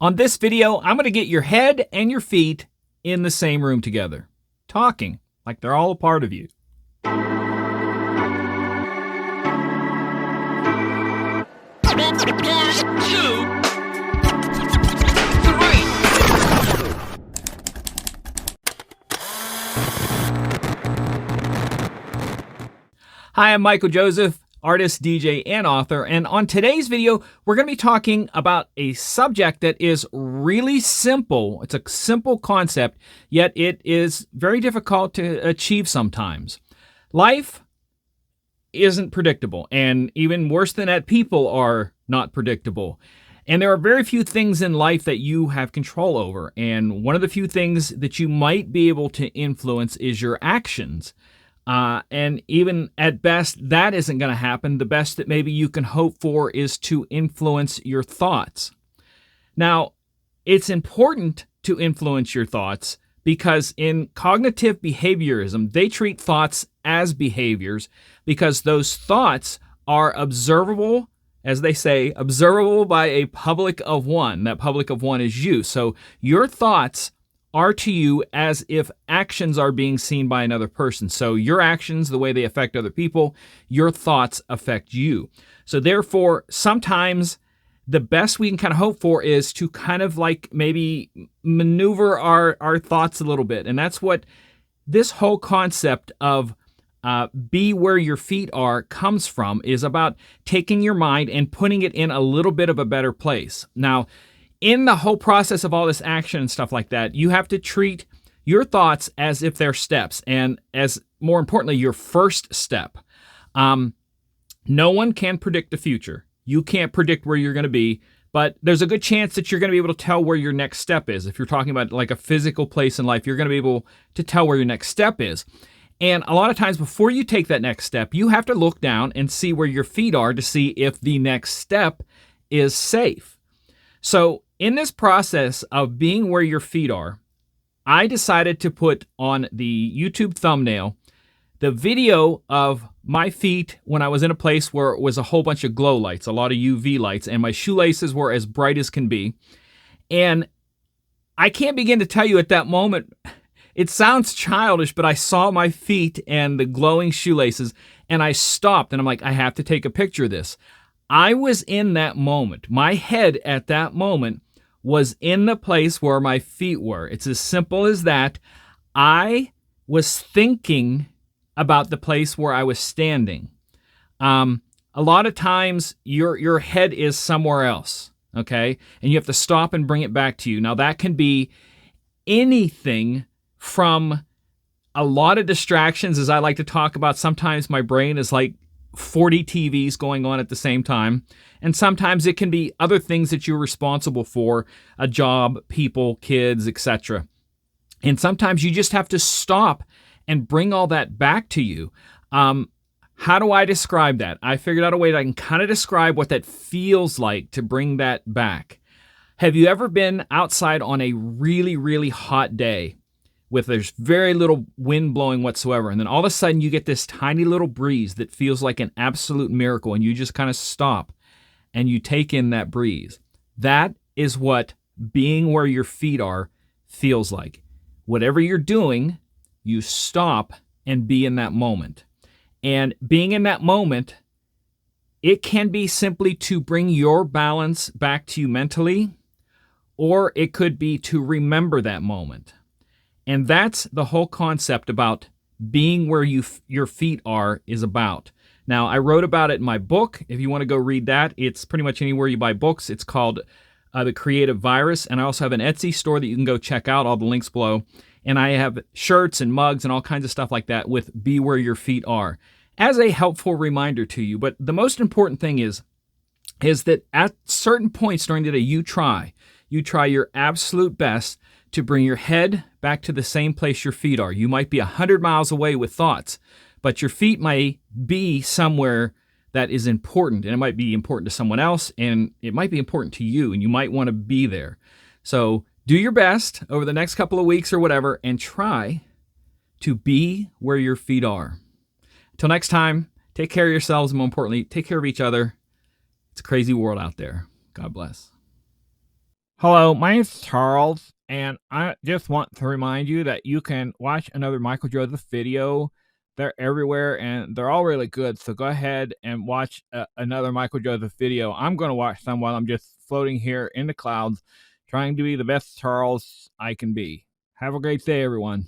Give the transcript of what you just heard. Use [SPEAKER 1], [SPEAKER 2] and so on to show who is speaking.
[SPEAKER 1] On this video, I'm going to get your head and your feet in the same room together, talking like they're all a part of you. Hi, I'm Michael Joseph, artist, DJ, and author, and on today's video, we're going to be talking about a subject that is really simple. It's a simple concept, yet it is very difficult to achieve sometimes. Life isn't predictable, and even worse than that, people are not predictable. And there are very few things in life that you have control over, and one of the few things that you might be able to influence is your actions. And even at best, that isn't going to happen. The best that maybe you can hope for is to influence your thoughts. Now, it's important to influence your thoughts because in cognitive behaviorism, they treat thoughts as behaviors because those thoughts are observable, as they say, observable by a public of one. That public of one is you. So your thoughts are to you as if actions are being seen by another person. So your actions, the way they affect other people, your thoughts affect you. So therefore, sometimes the best we can kind of hope for is to kind of like maybe maneuver our thoughts a little bit. And that's what this whole concept of be where your feet are comes from, is about taking your mind and putting it in a little bit of a better place. Now, in the whole process of all this action and stuff like that, you have to treat your thoughts as if they're steps, and as more importantly, your first step. No one can predict the future. You can't predict where you're going to be, but there's a good chance that you're going to be able to tell where your next step is. If you're talking about like a physical place in life, you're going to be able to tell where your next step is. And a lot of times before you take that next step, you have to look down and see where your feet are to see if the next step is safe. So in this process of being where your feet are, I decided to put on the YouTube thumbnail the video of my feet when I was in a place where it was a whole bunch of glow lights, a lot of UV lights, and my shoelaces were as bright as can be. And I can't begin to tell you at that moment, it sounds childish, but I saw my feet and the glowing shoelaces, and I stopped, and I'm like, I have to take a picture of this. I was in that moment. My head at that moment was in the place where my feet were. It's as simple as that. I was thinking about the place where I was standing. A lot of times your head is somewhere else, okay? And you have to stop and bring it back to you. Now that can be anything from a lot of distractions, as I like to talk about. Sometimes my brain is like 40 TVs going on at the same time. And sometimes it can be other things that you're responsible for, a job, people, kids, etc. And sometimes you just have to stop and bring all that back to you. How do I describe that? I figured out a way that I can kind of describe what that feels like to bring that back. Have you ever been outside on a really, really hot day with there's very little wind blowing whatsoever, and then all of a sudden you get this tiny little breeze that feels like an absolute miracle, and you just kind of stop and you take in that breeze? That is what being where your feet are feels like. Whatever you're doing, you stop and be in that moment. And being in that moment, it can be simply to bring your balance back to you mentally, or it could be to remember that moment. And that's the whole concept about being where your feet are is about. Now, I wrote about it in my book. If you want to go read that, it's pretty much anywhere you buy books. It's called The Creative Virus. And I also have an Etsy store that you can go check out, all the links below. And I have shirts and mugs and all kinds of stuff like that with Be Where Your Feet Are as a helpful reminder to you. But the most important thing is that at certain points during the day, you try your absolute best to bring your head back to the same place your feet are. You might be 100 miles away with thoughts, but your feet may be somewhere that is important, and it might be important to someone else, and it might be important to you, and you might want to be there. So do your best over the next couple of weeks or whatever, and try to be where your feet are. Until next time, take care of yourselves, and more importantly, take care of each other. It's a crazy world out there. God bless. Hello, my name's Charles, and I just want to remind you that you can watch another Michael Joseph video. They're everywhere, and they're all really good. So go ahead and watch another Michael Joseph video. I'm going to watch some while I'm just floating here in the clouds, trying to be the best Charles I can be. Have a great day, everyone.